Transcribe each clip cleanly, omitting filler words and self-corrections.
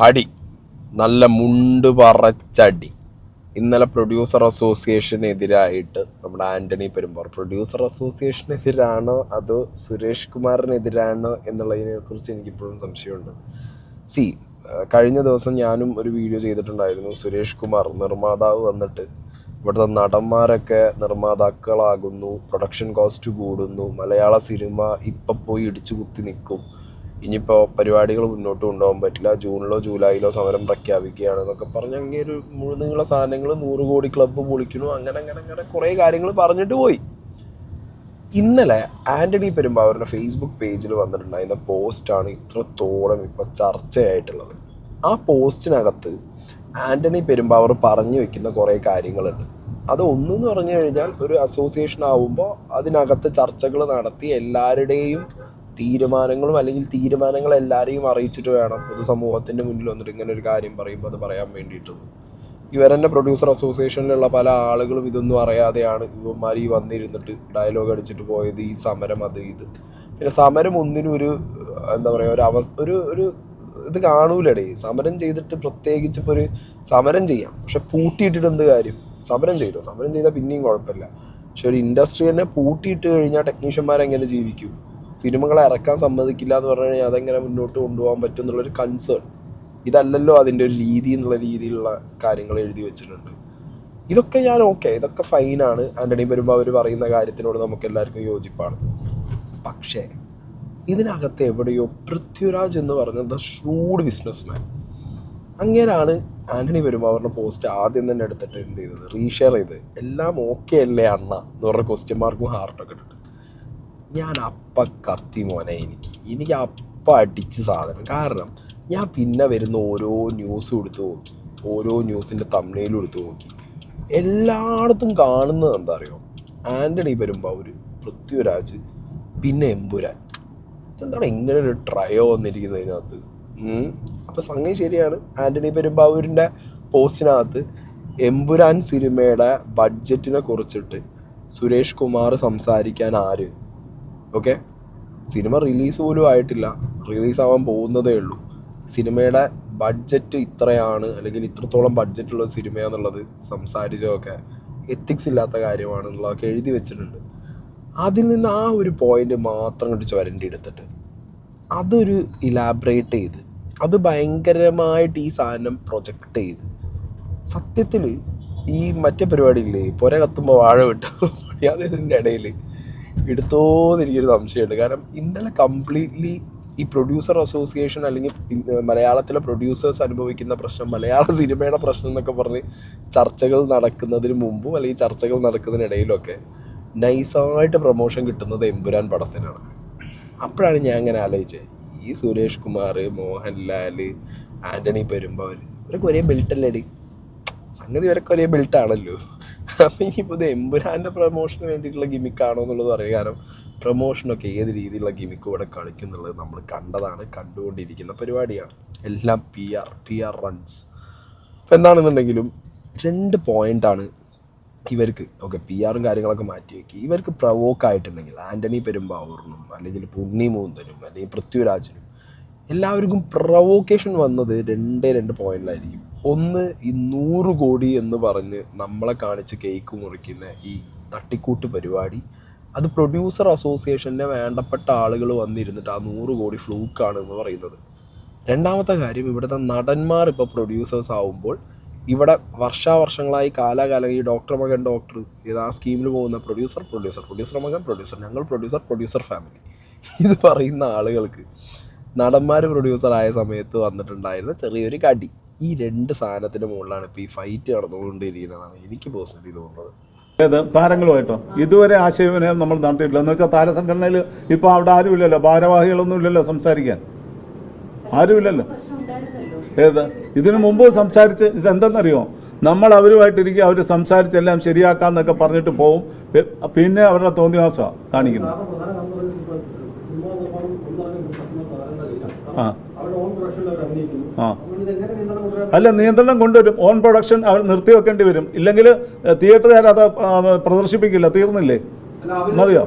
അടി, നല്ല മുണ്ട് പറച്ചടി. ഇന്നലെ പ്രൊഡ്യൂസർ അസോസിയേഷനെതിരായിട്ട് നമ്മുടെ ആൻ്റണി പെരുമ്പാവൂർ, പ്രൊഡ്യൂസർ അസോസിയേഷനെതിരാണോ അതോ സുരേഷ് കുമാറിനെതിരാണോ എന്നുള്ളതിനെ കുറിച്ച് എനിക്കിപ്പോഴും സംശയമുണ്ട്. കഴിഞ്ഞ ദിവസം ഞാനും ഒരു വീഡിയോ ചെയ്തിട്ടുണ്ടായിരുന്നു. സുരേഷ് കുമാർ നിർമ്മാതാവ് വന്നിട്ട് ഇവിടുത്തെ നടന്മാരൊക്കെ നിർമ്മാതാക്കളാകുന്നു, പ്രൊഡക്ഷൻ കോസ്റ്റ് കൂടുന്നു, മലയാള സിനിമ ഇപ്പം പോയി ഇടിച്ചു കുത്തി നിൽക്കും, ഇനിയിപ്പോൾ പരിപാടികൾ മുന്നോട്ട് കൊണ്ടുപോകാൻ പറ്റില്ല, ജൂണിലോ ജൂലൈയിലോ സമരം പ്രഖ്യാപിക്കുകയാണെന്നൊക്കെ പറഞ്ഞ് അങ്ങനെ ഒരു മുഴുനീള സാധനങ്ങൾ 100 കോടി ക്ലബ്ബ് പൊളിക്കുന്നു, അങ്ങനെ കുറേ കാര്യങ്ങൾ പറഞ്ഞിട്ട് പോയി. ഇന്നലെ ആൻ്റണി പെരുമ്പാവൂരിൻ്റെ ഫേസ്ബുക്ക് പേജിൽ വന്നിട്ടുണ്ടായിരുന്ന പോസ്റ്റാണ് ഇത്രത്തോളം ഇപ്പോൾ ചർച്ചയായിട്ടുള്ളത്. ആ പോസ്റ്റിനകത്ത് ആൻ്റണി പെരുമ്പാവൂർ പറഞ്ഞു വെക്കുന്ന കുറേ കാര്യങ്ങളുണ്ട്. അത് ഒന്നെന്ന് പറഞ്ഞു കഴിഞ്ഞാൽ, ഒരു അസോസിയേഷൻ ആവുമ്പോൾ അതിനകത്ത് ചർച്ചകൾ നടത്തി എല്ലാവരുടെയും തീരുമാനങ്ങളും അല്ലെങ്കിൽ തീരുമാനങ്ങൾ എല്ലാവരെയും അറിയിച്ചിട്ട് വേണം പൊതുസമൂഹത്തിൻ്റെ മുന്നിൽ വന്നിട്ട് ഇങ്ങനെ ഒരു കാര്യം പറയുമ്പോൾ അത് പറയാൻ വേണ്ടിയിട്ട്. ഇവരെന്നെ പ്രൊഡ്യൂസർ അസോസിയേഷനിലുള്ള പല ആളുകളും ഇതൊന്നും അറിയാതെയാണ് ഇവന്മാർ ഈ വന്നിരുന്നിട്ട് ഡയലോഗ് അടിച്ചിട്ട് പോയത്. ഈ സമരം അത് ഇത്, പിന്നെ സമരം ഒന്നിനും ഒരു എന്താ പറയുക, ഒരു ഇത് കാണൂലടേ. സമരം ചെയ്തിട്ട് പ്രത്യേകിച്ച് ഇപ്പോൾ ഒരു സമരം ചെയ്യാം, പക്ഷെ പൂട്ടിയിട്ടിട്ട് എന്ത് കാര്യം? സമരം ചെയ്താൽ പിന്നെയും കുഴപ്പമില്ല. പക്ഷെ ഒരു ഇൻഡസ്ട്രി തന്നെ പൂട്ടിയിട്ട് കഴിഞ്ഞാൽ ടെക്നീഷ്യന്മാരെങ്ങനെ ജീവിക്കും? സിനിമകളെ ഇറക്കാൻ സമ്മതിക്കില്ല എന്ന് പറഞ്ഞു കഴിഞ്ഞാൽ അതെങ്ങനെ മുന്നോട്ട് കൊണ്ടുപോകാൻ പറ്റും എന്നുള്ളൊരു കൺസേൺ. ഇതല്ലല്ലോ അതിൻ്റെ ഒരു രീതി എന്നുള്ള രീതിയിലുള്ള കാര്യങ്ങൾ എഴുതി വെച്ചിട്ടുണ്ട്. ഇതൊക്കെ ഇതൊക്കെ ഫൈനാണ്. ആൻ്റണി പെരുമ്പാവൂർ പറയുന്ന കാര്യത്തിനോട് നമുക്ക് എല്ലാവർക്കും യോജിപ്പാണ്. പക്ഷേ ഇതിനകത്ത് എവിടെയോ പൃഥ്വിരാജ് എന്ന് പറഞ്ഞ ദ ഷ്രൂഡ് ബിസിനസ്മാൻ, അങ്ങനെയാണ് ആൻ്റണി പെരുമ്പാവൂരിൻ്റെ പോസ്റ്റ് ആദ്യം തന്നെ എടുത്തിട്ട് എന്ത് ചെയ്തത്, റീഷെയർ ചെയ്ത് എല്ലാം ഓക്കെ അല്ലേ അണ്ണ എന്ന് പറഞ്ഞ ക്വസ്റ്റ്യൻ മാർക്കും ഹാർട്ടൊക്കെ ഇട്ടിട്ട്. ഞാൻ അപ്പം കത്തി മോനെ, എനിക്ക് അപ്പം അടിച്ച് സാധനം. കാരണം ഞാൻ പിന്നെ വരുന്ന ഓരോ ന്യൂസും എടുത്ത് നോക്കി, ഓരോ ന്യൂസിൻ്റെ തംബ്നെയിലും എടുത്ത് നോക്കി, എല്ലായിടത്തും കാണുന്നത് എന്താ അറിയോ, ആൻ്റണി പെരുമ്പാവൂർ, പൃഥ്വിരാജ്, പിന്നെ എമ്പുരാൻ. എന്താണ് ഇങ്ങനെ ഒരു ട്രയോ വന്നിരിക്കുന്നതിനകത്ത്? അപ്പോൾ സംഗതി ശരിയാണ്. ആൻ്റണി പെരുമ്പാവൂരിൻ്റെ പോസ്റ്റിനകത്ത് എമ്പുരാൻ സിനിമയുടെ ബഡ്ജറ്റിനെ കുറിച്ചിട്ട് സുരേഷ് കുമാർ സംസാരിക്കാൻ ആര്? ഓക്കെ, സിനിമ റിലീസ് പോലും ആയിട്ടില്ല, റിലീസാവാൻ പോകുന്നതേ ഉള്ളൂ. സിനിമയുടെ ബഡ്ജറ്റ് ഇത്രയാണ് അല്ലെങ്കിൽ ഇത്രത്തോളം ബഡ്ജറ്റുള്ള സിനിമയാണെന്നുള്ളത് സംസാരിച്ചതൊക്കെ എത്തിക്സ് ഇല്ലാത്ത കാര്യമാണെന്നുള്ളതൊക്കെ എഴുതി വെച്ചിട്ടുണ്ട്. അതിൽ നിന്ന് ആ ഒരു പോയിന്റ് മാത്രം കണ്ട് ചുരണ്ടി എടുത്തിട്ട് അതൊരു ഇലാബറേറ്റ് ചെയ്ത് അത് ഭയങ്കരമായിട്ട് ഈ സാധനം പ്രൊജക്റ്റ് ചെയ്ത്, സത്യത്തിൽ ഈ മറ്റേ പരിപാടിയില്ലേ, പുര കത്തുമ്പോൾ വാഴ വിട്ടു അതിൻ്റെ ഇടയിൽ എടുത്തോന്നെനിക്കൊരു സംശയമുണ്ട്. കാരണം ഇന്നലെ കംപ്ലീറ്റ്ലി ഈ പ്രൊഡ്യൂസർ അസോസിയേഷൻ അല്ലെങ്കിൽ മലയാളത്തിലെ പ്രൊഡ്യൂസേഴ്സ് അനുഭവിക്കുന്ന പ്രശ്നം, മലയാള സിനിമയുടെ പ്രശ്നം എന്നൊക്കെ പറഞ്ഞ് ചർച്ചകൾ നടക്കുന്നതിന് മുമ്പും അല്ലെങ്കിൽ ചർച്ചകൾ നടക്കുന്നതിനിടയിലൊക്കെ നൈസായിട്ട് പ്രൊമോഷൻ കിട്ടുന്നത് എമ്പുരാൻ പടത്തിനാണ്. അപ്പോഴാണ് ഞാൻ അങ്ങനെ ആലോചിച്ചത്, ഈ സുരേഷ് കുമാർ, മോഹൻലാൽ, ആൻ്റണി പെരുമ്പാവൂർ ഇവരൊക്കെ ഒരേ ബെൽറ്റല്ലേടി, സംഗതി ഇവരൊക്കെ ഒരേ ബെൽറ്റാണല്ലോ. അപ്പം ഇനിയിപ്പോൾ ഇത് എമ്പുരാൻ്റെ പ്രൊമോഷന് വേണ്ടിയിട്ടുള്ള ഗിമിക്കാണോ എന്നുള്ളത് അറിയാം. കാരണം പ്രൊമോഷനൊക്കെ ഏത് രീതിയിലുള്ള ഗിമിക്ക് ഇവിടെ കളിക്കും എന്നുള്ളത് നമ്മൾ കണ്ടതാണ്, കണ്ടുകൊണ്ടിരിക്കുന്ന പരിപാടിയാണ്. എല്ലാം പി ആർ റൺസ്. അപ്പം എന്താണെന്നുണ്ടെങ്കിലും 2 പോയിൻ്റാണ് ഇവർക്ക്. ഓക്കെ, പി ആറും കാര്യങ്ങളൊക്കെ മാറ്റി വയ്ക്കി. ഇവർക്ക് പ്രവോക്കായിട്ടുണ്ടെങ്കിൽ ആൻ്റണി പെരുമ്പാവൂറിനും അല്ലെങ്കിൽ ഉണ്ണി മുകുന്ദനും അല്ലെങ്കിൽ പൃഥ്വിരാജിനും എല്ലാവർക്കും പ്രവോക്കേഷൻ വന്നത് 2 പോയിന്റിലായിരിക്കും. ഒന്ന്, ഈ 100 കോടി എന്ന് പറഞ്ഞ് നമ്മളെ കാണിച്ച് കേക്ക് മുറിക്കുന്ന ഈ തട്ടിക്കൂട്ട് പരിപാടി, അത് പ്രൊഡ്യൂസർ അസോസിയേഷൻ്റെ വേണ്ടപ്പെട്ട ആളുകൾ വന്നിരുന്നിട്ട് ആ 100 കോടി ഫ്ലൂക്കാണ് എന്ന് പറയുന്നത്. രണ്ടാമത്തെ കാര്യം, ഇവിടുത്തെ നടന്മാർ ഇപ്പോൾ പ്രൊഡ്യൂസേഴ്സ് ആവുമ്പോൾ ഇവിടെ വർഷാവർഷങ്ങളായി കാലാകാലം ഈ ഡോക്ടർ മകൻ ഡോക്ടർ, ആ സ്കീമിൽ പോകുന്ന പ്രൊഡ്യൂസർ മകൻ പ്രൊഡ്യൂസർ, ഞങ്ങൾ പ്രൊഡ്യൂസർ ഫാമിലി, ഇത് പറയുന്ന ആളുകൾക്ക് നടന്മാർ പ്രൊഡ്യൂസറായ സമയത്ത് വന്നിട്ടുണ്ടായിരുന്ന ചെറിയൊരു കടി, ഈ 2 സാധനത്തിന് മുകളിലാണ് ഇപ്പോൾ ഈ ഫൈറ്റ് നടന്നുകൊണ്ടിരിക്കുന്നതാണ് എനിക്ക് പേഴ്സണലി തോന്നുന്നത്. താരങ്ങളുമായിട്ടോ ഇതുവരെ ആശയവിനിമയം നമ്മൾ നടത്തിയിട്ടില്ല. എന്ന് വെച്ചാൽ താരസംഘടനയിൽ ഇപ്പോൾ അവിടെ ആരുമില്ലല്ലോ, ഭാരവാഹികളൊന്നും ഇല്ലല്ലോ, സംസാരിക്കാൻ ആരുമില്ലല്ലോ. ഇതിനു മുമ്പ് സംസാരിച്ച് ഇതെന്തെന്നറിയോ, നമ്മൾ അവരുമായിട്ടിരിക്കും, അവർ സംസാരിച്ചെല്ലാം ശരിയാക്കാന്നൊക്കെ പറഞ്ഞിട്ട് പോവും, പിന്നെ അവരുടെ തോന്നിവാസമാണ് കാണിക്കുന്നത്. അല്ല, നിയന്ത്രണം കൊണ്ടുവരും. ഓൺ പ്രൊഡക്ഷൻ അവർ നിർത്തിവെക്കേണ്ടി വരും, ഇല്ലെങ്കിൽ തിയേറ്ററുകാർ അത് പ്രദർശിപ്പിക്കില്ല. തീർന്നില്ലേ? മതിയോ?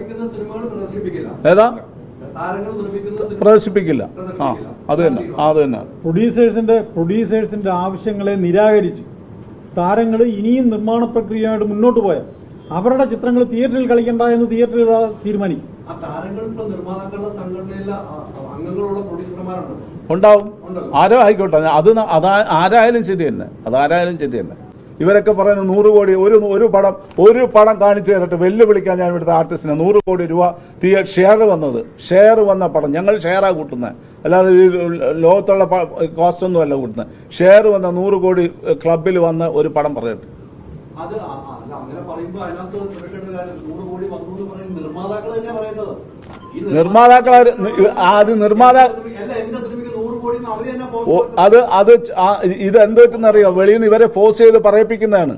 ഏതാ പ്രദർശിപ്പിക്കില്ല. ആ അത് തന്നെ പ്രൊഡ്യൂസേഴ്സിന്റെ ആവശ്യങ്ങളെ നിരാകരിച്ച് താരങ്ങൾ ഇനിയും നിർമ്മാണ പ്രക്രിയയായിട്ട് മുന്നോട്ട് പോയാൽ അവരുടെ ചിത്രങ്ങൾ തിയേറ്ററിൽ കളിക്കണ്ട എന്ന് തിയേറ്ററുകൾ തീരുമാനിക്കും. ഉണ്ടാവും, ആരോ ആയിക്കോട്ടെ, ആരായാലും ശരി തന്നെ, ഇവരൊക്കെ പറയുന്നത് 100 കോടി ഒരു പടം കാണിച്ചു തരട്ടെ, വെല്ലുവിളിക്കാൻ ഞാൻ ഇവിടുത്തെ ആർട്ടിസ്റ്റിനെ 100 കോടി രൂപ ഷെയർ വന്ന പടം ഞങ്ങൾ ഷെയറാ കൂട്ടുന്നത്, അല്ലാതെ ലോകത്തുള്ള കോസ്റ്റ് ഒന്നും അല്ല കൂട്ടുന്നത്. ഷെയർ വന്ന 100 കോടി ക്ലബിൽ വന്ന ഒരു പടം പറയട്ടെ. ഇത് എന്തെന്നറിയോ, വെളിയിൽ നിന്ന് ഇവരെ ഫോഴ്സ് ചെയ്ത് പറയിപ്പിക്കുന്നതാണ്.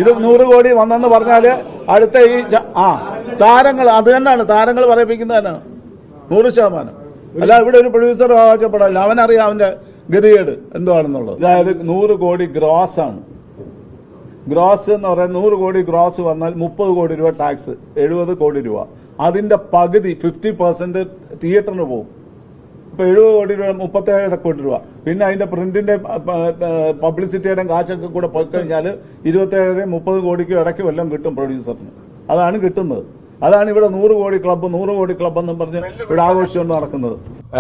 ഇത് 100 കോടി വന്നെന്ന് പറഞ്ഞാല് അടുത്ത ഈ താരങ്ങൾ അത് തന്നെയാണ്, താരങ്ങൾ പറയിപ്പിക്കുന്നതാണ് 100%. അല്ല ഇവിടെ ഒരു പ്രൊഡ്യൂസർ ആവശ്യപ്പെടില്ല, അവനറിയാം അവന്റെ ഗതികേട് എന്താണെന്നുള്ളത്. അതായത് 100 കോടി ഗ്രോസ് ആണ്. ഗ്രോസ് എന്ന് പറയുന്നത് 100 കോടി ഗ്രോസ് വന്നാൽ 30 കോടി രൂപ ടാക്സ്, 70 കോടി രൂപ. അതിന്റെ പകുതി 50% തിയേറ്ററിന് പോകും. ഇപ്പൊ 70 കോടി രൂപ 37 കോടി രൂപ. പിന്നെ അതിന്റെ പ്രിന്റിന്റെ പബ്ലിസിറ്റിയുടെയും കാശൊക്കെ കൂടെ പോയി കഴിഞ്ഞാൽ 27-30 കോടിക്ക് ഇടയ്ക്ക് വല്ലതും കിട്ടും പ്രൊഡ്യൂസറിന്. അതാണ് കിട്ടുന്നത്. അതാണ് ഇവിടെ 100 കോടി ക്ലബ്ബ് എന്നും പറഞ്ഞ് ഇവിടെ ആഘോഷിച്ചുകൊണ്ട് നടക്കുന്നത്.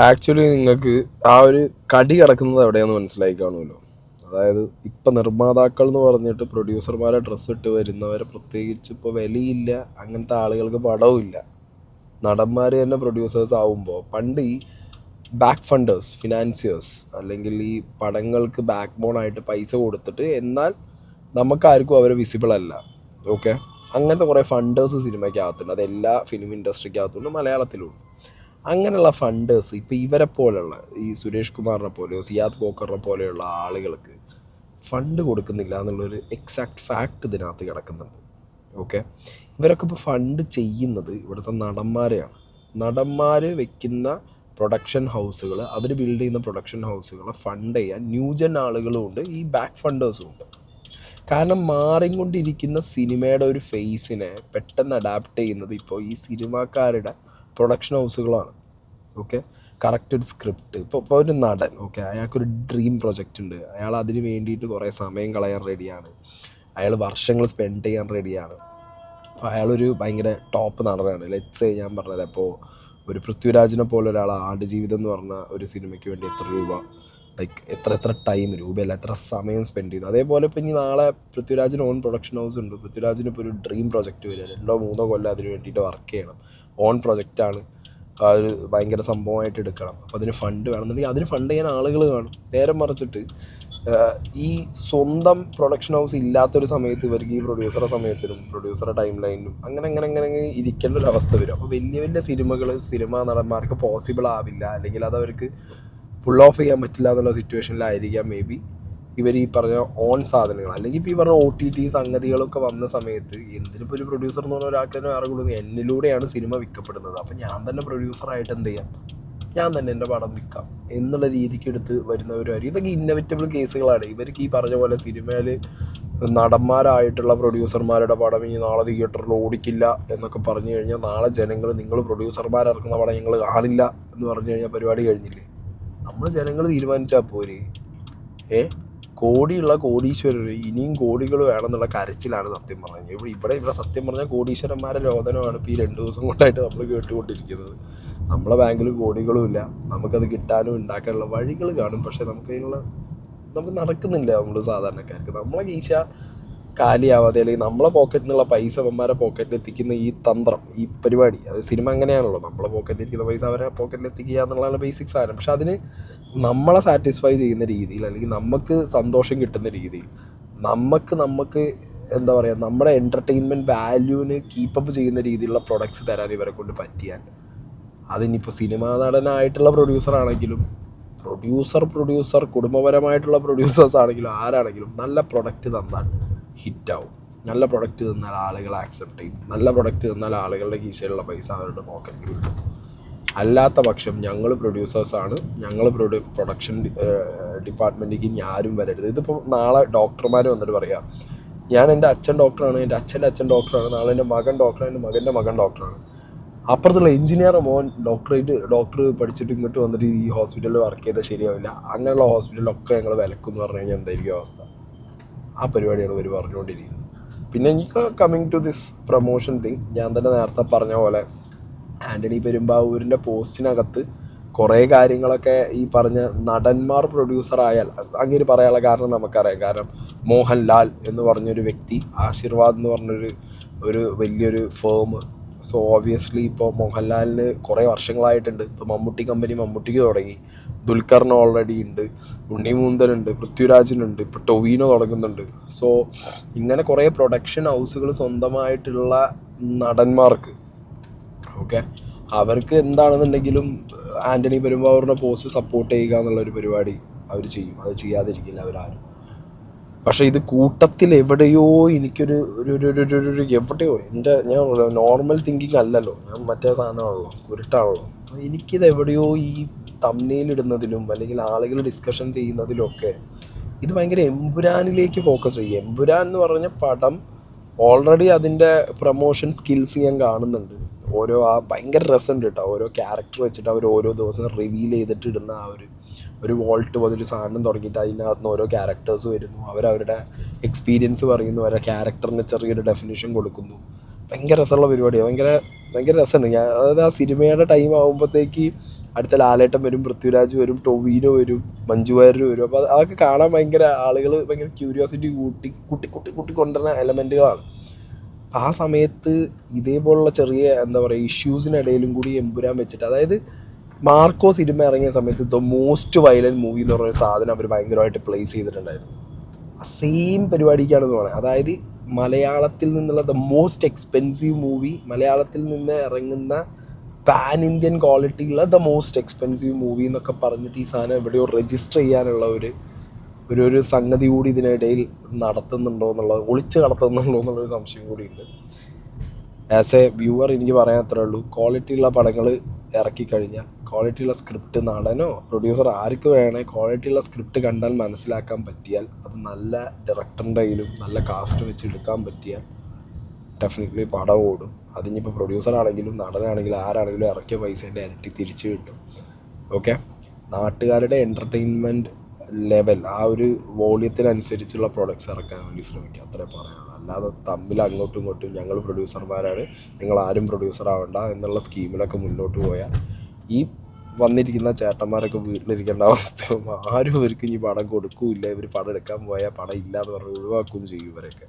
ആക്ച്വലി നിങ്ങൾക്ക് ആ ഒരു കടി കിടക്കുന്നത് എവിടെയാന്ന് മനസ്സിലായി കാണുമല്ലോ. അതായത് ഇപ്പം നിർമ്മാതാക്കൾ എന്ന് പറഞ്ഞിട്ട് പ്രൊഡ്യൂസർമാരെ ഡ്രസ്സ് ഇട്ട് വരുന്നവരെ പ്രത്യേകിച്ച് ഇപ്പോൾ വിലയില്ല, അങ്ങനത്തെ ആളുകൾക്ക് പടവും ഇല്ല. നടന്മാർ തന്നെ പ്രൊഡ്യൂസേഴ്സ് ആവുമ്പോൾ പണ്ട് ഈ ബാക്ക് ഫണ്ടേഴ്സ്, ഫിനാൻസിയേഴ്സ്, അല്ലെങ്കിൽ ഈ പടങ്ങൾക്ക് ബാക്ക് ബോണായിട്ട് പൈസ കൊടുത്തിട്ട് എന്നാൽ നമുക്കാർക്കും അവരെ വിസിബിൾ അല്ല, ഓക്കെ, അങ്ങനത്തെ കുറേ ഫണ്ടേഴ്സ് സിനിമയ്ക്കകത്തുണ്ട്. അതെല്ലാ ഫിലിം ഇൻഡസ്ട്രിക്കകത്തുണ്ട്, മലയാളത്തിലുണ്ട്. അങ്ങനെയുള്ള ഫണ്ടേഴ്സ് ഇപ്പോൾ ഇവരെ പോലെയുള്ള ഈ സുരേഷ് കുമാറിനെ പോലെയോ സിയാദ് കോക്കറിനെ പോലെയുള്ള ആളുകൾക്ക് ഫണ്ട് കൊടുക്കുന്നില്ല എന്നുള്ളൊരു എക്സാക്ട് ഫാക്ട് ഇതിനകത്ത് കിടക്കുന്നുണ്ട്. ഓക്കെ, ഇവരൊക്കെ ഇപ്പോൾ ഫണ്ട് ചെയ്യുന്നത് ഇവിടുത്തെ നടന്മാരെയാണ്. നടന്മാർ വെക്കുന്ന പ്രൊഡക്ഷൻ ഹൗസുകൾ, അവർ ബിൽഡ് ചെയ്യുന്ന പ്രൊഡക്ഷൻ ഹൗസുകളെ ഫണ്ട് ചെയ്യാൻ ന്യൂജൻ ആളുകളും ഉണ്ട്, ഈ ബാക്ക് ഫണ്ടേഴ്സും ഉണ്ട്. കാരണം മാറിക്കൊണ്ടിരിക്കുന്ന സിനിമയുടെ ഒരു ഫേസിനെ പെട്ടെന്ന് അഡാപ്റ്റ് ചെയ്യുന്നത് ഇപ്പോൾ ഈ സിനിമാക്കാരുടെ പ്രൊഡക്ഷൻ ഹൗസുകളാണ്. Okay, corrected script. ഇപ്പോൾ ഒരു നടൻ, ഓക്കെ, അയാൾക്കൊരു ഡ്രീം പ്രൊജക്റ്റ് ഉണ്ട്, അയാൾ അതിന് വേണ്ടിയിട്ട് കുറേ സമയം കളയാൻ റെഡിയാണ്, അയാൾ വർഷങ്ങൾ സ്പെൻഡ് ചെയ്യാൻ റെഡിയാണ്. അപ്പോൾ അയാളൊരു ഭയങ്കര ടോപ്പ് നടനാണ്. ലെറ്റ്സ് ഞാൻ പറഞ്ഞുതരാം, ഇപ്പോൾ ഒരു പൃഥ്വിരാജിനെ പോലെ ഒരാൾ ആടുജീവിതം എന്ന് പറഞ്ഞ ഒരു സിനിമയ്ക്ക് വേണ്ടി എത്ര രൂപ, ലൈക്ക് എത്ര ടൈം, രൂപയല്ല എത്ര സമയം സ്പെൻഡ് ചെയ്തു. അതേപോലെ ഇപ്പോൾ ഇനി നാളെ പൃഥ്വിരാജിന് ഓൺ പ്രൊഡക്ഷൻ ഹൗസ് ഉണ്ട്, പൃഥ്വിരാജിന് ഇപ്പോൾ ഒരു ഡ്രീം പ്രൊജക്റ്റ് വരിക, 2-3 കൊല്ലം അതിന് വേണ്ടിയിട്ട് വർക്ക് ചെയ്യണം, ഓൺ പ്രൊജക്റ്റാണ്, ഒരു ഭയങ്കര സംഭവമായിട്ട് എടുക്കണം. അപ്പോൾ അതിന് ഫണ്ട് വേണമെന്നുണ്ടെങ്കിൽ അതിന് ഫണ്ട് ചെയ്യാൻ ആളുകൾ കാണും. നേരെ മറിച്ചിട്ട് ഈ സ്വന്തം പ്രൊഡക്ഷൻ ഹൗസ് ഇല്ലാത്തൊരു സമയത്ത് ഇവർക്ക് ഈ പ്രൊഡ്യൂസറുടെ സമയത്തിനും പ്രൊഡ്യൂസറുടെ ടൈം ലൈനിനും അങ്ങനെ ഇരിക്കേണ്ട ഒരു അവസ്ഥ വരും. അപ്പോൾ വലിയ സിനിമകൾ സിനിമാ നടന്മാർക്ക് പോസിബിൾ ആവില്ല, അല്ലെങ്കിൽ അതവർക്ക് പുൾ ഓഫ് ചെയ്യാൻ പറ്റില്ല എന്നുള്ള സിറ്റുവേഷനിലായിരിക്കാം മേ ബി ഇവർ ഈ പറഞ്ഞ ഓൺ സാധനങ്ങൾ, അല്ലെങ്കിൽ ഇപ്പോൾ ഈ പറഞ്ഞ OTT സംഗതികളൊക്കെ വന്ന സമയത്ത് എന്തിനിപ്പോൾ ഒരു പ്രൊഡ്യൂസർ എന്ന് പറഞ്ഞ ഒരാൾക്ക് തന്നെ വേറെ കൊടുക്കുന്നത്, എന്നിലൂടെയാണ് സിനിമ വിൽക്കപ്പെടുന്നത്, അപ്പം ഞാൻ തന്നെ പ്രൊഡ്യൂസറായിട്ട് എന്ത് ചെയ്യാം, ഞാൻ തന്നെ എൻ്റെ പടം വിൽക്കാം എന്നുള്ള രീതിക്ക് എടുത്ത് വരുന്നവരും. ഇതൊക്കെ ഇന്നവിറ്റബിൾ കേസുകളാണ്. ഇവർക്ക് ഈ പറഞ്ഞ പോലെ സിനിമയിൽ നടന്മാരായിട്ടുള്ള പ്രൊഡ്യൂസർമാരുടെ പടം ഇനി നാളെ തിയേറ്ററിൽ ഓടിക്കില്ല എന്നൊക്കെ പറഞ്ഞു കഴിഞ്ഞാൽ നാളെ ജനങ്ങൾ നിങ്ങൾ പ്രൊഡ്യൂസർമാരിറക്കുന്ന പടം ഞങ്ങൾ കാണില്ല എന്ന് പറഞ്ഞു കഴിഞ്ഞാൽ പരിപാടി കഴിഞ്ഞില്ലേ. നമ്മൾ ജനങ്ങൾ തീരുമാനിച്ചാൽ പോരെ. കോടിയുള്ള കോടീശ്വരർ ഇനിയും കോടികൾ വേണമെന്നുള്ള കരച്ചിലാണ് സത്യം പറഞ്ഞത്. ഇവിടെ സത്യം പറഞ്ഞാൽ കോടീശ്വരന്മാരെ രോദനമാണ് ഇപ്പോൾ ഈ 2 ദിവസം കൊണ്ടായിട്ട് നമ്മൾ കേട്ടുകൊണ്ടിരിക്കുന്നത്. നമ്മളെ ബാങ്കിൽ കോടികളുമില്ല, നമുക്കത് കിട്ടാനും ഉണ്ടാക്കാനുള്ള വഴികൾ കാണും, പക്ഷേ നമുക്ക് നടക്കുന്നില്ല. നമ്മൾ സാധാരണക്കാർക്ക് നമ്മളെ കീശ കാലിയാവാതെ, അല്ലെങ്കിൽ നമ്മളെ പോക്കറ്റിൽ നിന്നുള്ള പൈസ അവന്മാരെ പോക്കറ്റിൽ എത്തിക്കുന്ന ഈ തന്ത്രം, ഈ പരിപാടി, അത് സിനിമ അങ്ങനെയാണല്ലോ, നമ്മളെ പോക്കറ്റിൽ എത്തിക്കുന്ന പൈസ അവരെ പോക്കറ്റിൽ എത്തിക്കുക എന്നുള്ളതാണ് ബേസിക് സാധനം. പക്ഷെ അതിന് നമ്മളെ സാറ്റിസ്ഫൈ ചെയ്യുന്ന രീതിയിൽ, അല്ലെങ്കിൽ നമുക്ക് സന്തോഷം കിട്ടുന്ന രീതിയിൽ, നമുക്ക് എന്താ പറയുക, നമ്മുടെ എൻ്റർടൈൻമെൻറ്റ് വാല്യൂവിന് കീപ്പപ്പ് ചെയ്യുന്ന രീതിയിലുള്ള പ്രൊഡക്ട്സ് തരാൻ ഇവരെ കൊണ്ട് പറ്റിയാൽ, അതിനിപ്പോൾ സിനിമാ നടനായിട്ടുള്ള പ്രൊഡ്യൂസറാണെങ്കിലും പ്രൊഡ്യൂസർ കുടുംബപരമായിട്ടുള്ള പ്രൊഡ്യൂസേഴ്സ് ആണെങ്കിലും ആരാണെങ്കിലും നല്ല പ്രൊഡക്റ്റ് തന്നാൽ ഹിറ്റാവും. നല്ല പ്രൊഡക്റ്റ് തന്നാൽ ആളുകൾ ആക്സെപ്റ്റ് ചെയ്യും. നല്ല പ്രൊഡക്റ്റ് തന്നാൽ ആളുകളുടെ കീശയിലുള്ള പൈസ അവരുടെ പോക്കറ്റിൽ കിട്ടും. അല്ലാത്ത പക്ഷം ഞങ്ങൾ പ്രൊഡ്യൂസേഴ്സാണ്, ഞങ്ങൾ പ്രൊഡക്ഷൻ ഡിപ്പാർട്ട്മെൻറ്റിലേക്ക് ഇനി ആരും വരരുത്. ഇതിപ്പോൾ നാളെ ഡോക്ടർമാർ വന്നിട്ട് പറയാം, ഞാൻ എൻ്റെ അച്ഛൻ ഡോക്ടറാണ്, എൻ്റെ അച്ഛൻ്റെ അച്ഛൻ ഡോക്ടറാണ്, നാളെ എൻ്റെ മകൻ ഡോക്ടറാണ്, എൻ്റെ മകൻ്റെ മകൻ ഡോക്ടറാണ്. അപ്പുറത്തുള്ള എഞ്ചിനീയർ മോൻ ഡോക്ടർ പഠിച്ചിട്ട് ഇങ്ങോട്ട് വന്നിട്ട് ഈ ഹോസ്പിറ്റലിൽ വർക്ക് ചെയ്താൽ ശരിയാവില്ല, അങ്ങനെയുള്ള ഹോസ്പിറ്റലിലൊക്കെ ഞങ്ങൾ വിലക്കും എന്ന് പറഞ്ഞു കഴിഞ്ഞാൽ എന്തായിരിക്കും അവസ്ഥ? ആ പരിപാടിയാണ് ഇവർ പറഞ്ഞുകൊണ്ടിരിക്കുന്നത്. പിന്നെ എനിക്ക് coming to this promotion thing, ഞാൻ തന്നെ നേരത്തെ പറഞ്ഞ പോലെ ആൻ്റണി പെരുമ്പാവൂരിൻ്റെ പോസ്റ്റിനകത്ത് കുറേ കാര്യങ്ങളൊക്കെ ഈ പറഞ്ഞ നടന്മാർ പ്രൊഡ്യൂസർ ആയാൽ അങ്ങനെ പറയാനുള്ള കാരണം നമുക്കറിയാം. കാരണം മോഹൻലാൽ എന്ന് പറഞ്ഞൊരു വ്യക്തി, ആശീർവാദ് എന്ന് പറഞ്ഞൊരു വലിയൊരു ഫേം. സോ ഓബിയസ്ലി ഇപ്പോൾ മോഹൻലാലിന് കുറേ വർഷങ്ങളായിട്ടുണ്ട്. ഇപ്പോൾ മമ്മൂട്ടി കമ്പനി മമ്മൂട്ടിക്ക് തുടങ്ങി, ദുൽഖറിന് ഓൾറെഡി ഉണ്ട്, ഉണ്ണിമൂന്തനുണ്ട്, പൃഥ്വിരാജിനുണ്ട്, ഇപ്പോൾ ടൊവിനോ തുടങ്ങുന്നുണ്ട്. സോ ഇങ്ങനെ കുറേ പ്രൊഡക്ഷൻ ഹൗസുകൾ സ്വന്തമായിട്ടുള്ള നടന്മാർക്ക് ഓക്കെ അവർക്ക് എന്താണെന്നുണ്ടെങ്കിലും ആൻ്റണി പെരുമ്പാവൂരിൻ്റെ പോസ്റ്റ് സപ്പോർട്ട് ചെയ്യുക എന്നുള്ളൊരു പരിപാടി അവർ ചെയ്യും. അത് ചെയ്യാതിരിക്കില്ല അവരാരും. പക്ഷേ ഇത് കൂട്ടത്തിൽ എവിടെയോ എനിക്കൊരു എവിടെയോ ഞാൻ നോർമൽ തിങ്കിങ് അല്ലല്ലോ, ഞാൻ മറ്റേ സാധനമാണല്ലോ, കുരുട്ടാണല്ലോ. എനിക്കിത് എവിടെയോ ഈ തമ്മിലിടുന്നതിലും അല്ലെങ്കിൽ ആളുകൾ ഡിസ്കഷൻ ചെയ്യുന്നതിലും ഒക്കെ ഇത് ഭയങ്കര എമ്പുരാനിലേക്ക് ഫോക്കസ് ചെയ്യും. എമ്പുരാൻ എന്ന് പറഞ്ഞ പടം ഓൾറെഡി അതിൻ്റെ പ്രൊമോഷൻ സ്കിൽസ് ഞാൻ കാണുന്നുണ്ട്. ഭയങ്കര രസമുണ്ട് കേട്ടോ. ഓരോ ക്യാരക്ടർ വെച്ചിട്ട് അവർ ഓരോ ദിവസം റിവീൽ ചെയ്തിട്ട് ഇടുന്ന ആ ഒരു വോൾട്ട് പോലൊരു സാധനം തുടങ്ങിയിട്ട് അതിനകത്ത് നിന്ന് ഓരോ ക്യാരക്ടേഴ്സ് വരുന്നു, അവരവരുടെ എക്സ്പീരിയൻസ് പറയുന്നു, അവരുടെ ക്യാരക്ടറിന് ചെറിയൊരു ഡെഫിനിഷൻ കൊടുക്കുന്നു. ഭയങ്കര രസമുള്ള പരിപാടിയാണ്, ഭയങ്കര രസമുണ്ട്. അതായത് ആ സിനിമയുടെ ടൈം ആകുമ്പോഴത്തേക്ക് അടുത്ത ലാലേട്ടൻ വരും, പൃഥ്വിരാജ് വരും, ടൊവിനോ വരും, മഞ്ജു വാര്യർ വരും. അപ്പോൾ അതൊക്കെ കാണാൻ ആളുകൾ ഭയങ്കര ക്യൂരിയോസിറ്റി കൂട്ടി കൊണ്ടുവരുന്ന എലമെൻറ്റുകളാണ്. ആ സമയത്ത് ഇതേപോലുള്ള ചെറിയ എന്താ പറയുക ഇഷ്യൂസിനിടയിലും കൂടി എമ്പുരാൻ വെച്ചിട്ട്, അതായത് മാർക്കോ സിനിമ ഇറങ്ങിയ സമയത്ത് ദ മോസ്റ്റ് വയലൻറ്റ് മൂവി എന്ന് പറയുന്ന സാധനം അവർ ഭയങ്കരമായിട്ട് പ്ലേസ് ചെയ്തിട്ടുണ്ടായിരുന്നു. ആ സെയിം പരിപാടിക്കാണെന്ന് പറയുന്നത്. അതായത് മലയാളത്തിൽ നിന്നുള്ള ദ മോസ്റ്റ് എക്സ്പെൻസീവ് മൂവി, മലയാളത്തിൽ നിന്ന് ഇറങ്ങുന്ന പാൻ ഇന്ത്യൻ ക്വാളിറ്റിയുള്ള ദ മോസ്റ്റ് എക്സ്പെൻസീവ് മൂവി എന്നൊക്കെ പറഞ്ഞിട്ട് ഈ സാധനം എവിടെയോ രജിസ്റ്റർ ചെയ്യാനുള്ള ഒരു സംഗതി കൂടി ഇതിനിടയിൽ നടത്തുന്നുണ്ടോ എന്നുള്ളത്, ഒളിച്ച് കടത്തുന്നുണ്ടോ എന്നുള്ളൊരു സംശയം കൂടിയുണ്ട്. ആസ് എ വ്യൂവർ എനിക്ക് പറയാൻ അത്രേ ഉള്ളൂ, ക്വാളിറ്റിയുള്ള പടങ്ങൾ ഇറക്കിക്കഴിഞ്ഞാൽ, ക്വാളിറ്റിയുള്ള സ്ക്രിപ്റ്റ് നടനോ പ്രൊഡ്യൂസർ ആർക്ക് വേണേ ക്വാളിറ്റിയുള്ള സ്ക്രിപ്റ്റ് കണ്ടാൽ മനസ്സിലാക്കാൻ പറ്റിയാൽ, അത് നല്ല ഡയറക്ടറിൻ്റെ കയ്യിലും നല്ല കാസ്റ്റ് വെച്ച് എടുക്കാൻ പറ്റിയാൽ ഡെഫിനറ്റ്ലി പടം ഓടും. അതിനിപ്പോൾ പ്രൊഡ്യൂസറാണെങ്കിലും നടനാണെങ്കിലും ആരാണെങ്കിലും ഇറക്കിയ പൈസേൻ്റെ ഇരട്ടി തിരിച്ചു കിട്ടും. ഓക്കെ, നാട്ടുകാരുടെ എൻ്റർടൈൻമെൻറ്റ് ലെവൽ ആ ഒരു വോള്യത്തിനനുസരിച്ചുള്ള പ്രോഡക്റ്റ്സ് ഇറക്കാൻ വേണ്ടി ശ്രമിക്കുക, അത്രേ പറയാനുള്ളൂ. അല്ലാതെ തമ്മിൽ അങ്ങോട്ടും ഇങ്ങോട്ടും ഞങ്ങൾ പ്രൊഡ്യൂസർമാരാണ്, നിങ്ങൾ ആരും പ്രൊഡ്യൂസർ ആവണ്ട എന്നുള്ള സ്കീമിലൊക്കെ മുന്നോട്ട് പോയാൽ ഈ വന്നിരിക്കുന്ന ചേട്ടന്മാരൊക്കെ വീട്ടിലിരിക്കേണ്ട അവസ്ഥയും ആരും ഇവർക്ക് ഇനി പടം കൊടുക്കില്ല. ഇവർ പടം എടുക്കാൻ പോയാൽ പടം ഇല്ല എന്ന് പറഞ്ഞ് ഒഴിവാക്കുകയും ചെയ്യും. ഇവരൊക്കെ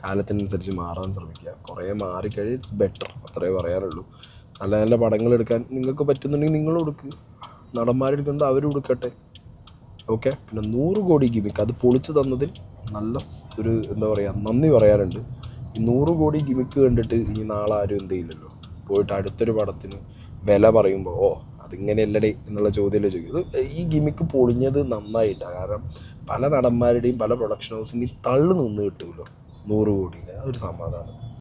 കാലത്തിനനുസരിച്ച് മാറാൻ ശ്രമിക്കുക. കുറേ മാറിക്കഴിഞ്ഞാൽ ഇറ്റ്സ് ബെറ്റർ, അത്രേ പറയാനുള്ളൂ. നല്ല നല്ല പടങ്ങൾ എടുക്കാൻ നിങ്ങൾക്ക് പറ്റുന്നുണ്ടെങ്കിൽ നിങ്ങൾ കൊടുക്കുക, നടന്മാരെടുക്കുന്നത് അവർ കൊടുക്കട്ടെ. ഓക്കെ, പിന്നെ 100 കോടി ഗിമിക്ക് അത് പൊളിച്ചു തന്നതിൽ നല്ല ഒരു എന്താ പറയുക നന്ദി പറയാനുണ്ട്. ഈ 100 കോടി ഗിമിക്ക് കണ്ടിട്ട് ഇനി നാളെ ആരും എന്ത് ചെയ്യില്ലല്ലോ, പോയിട്ട് അടുത്തൊരു പടത്തിന് വില പറയുമ്പോൾ അതിങ്ങനെയല്ലടേ എന്നുള്ള ചോദ്യമല്ലേ ചോദിക്കും. ഈ ഗിമിക്ക് പൊളിഞ്ഞത് നന്നായിട്ടാണ്. കാരണം പല നടന്മാരുടെയും പല പ്രൊഡക്ഷൻ ഹൗസിൻ്റെയും തള്ളു നിന്ന് കിട്ടുമല്ലോ 100 കോടിയിൽ, അതൊരു സമാധാനം.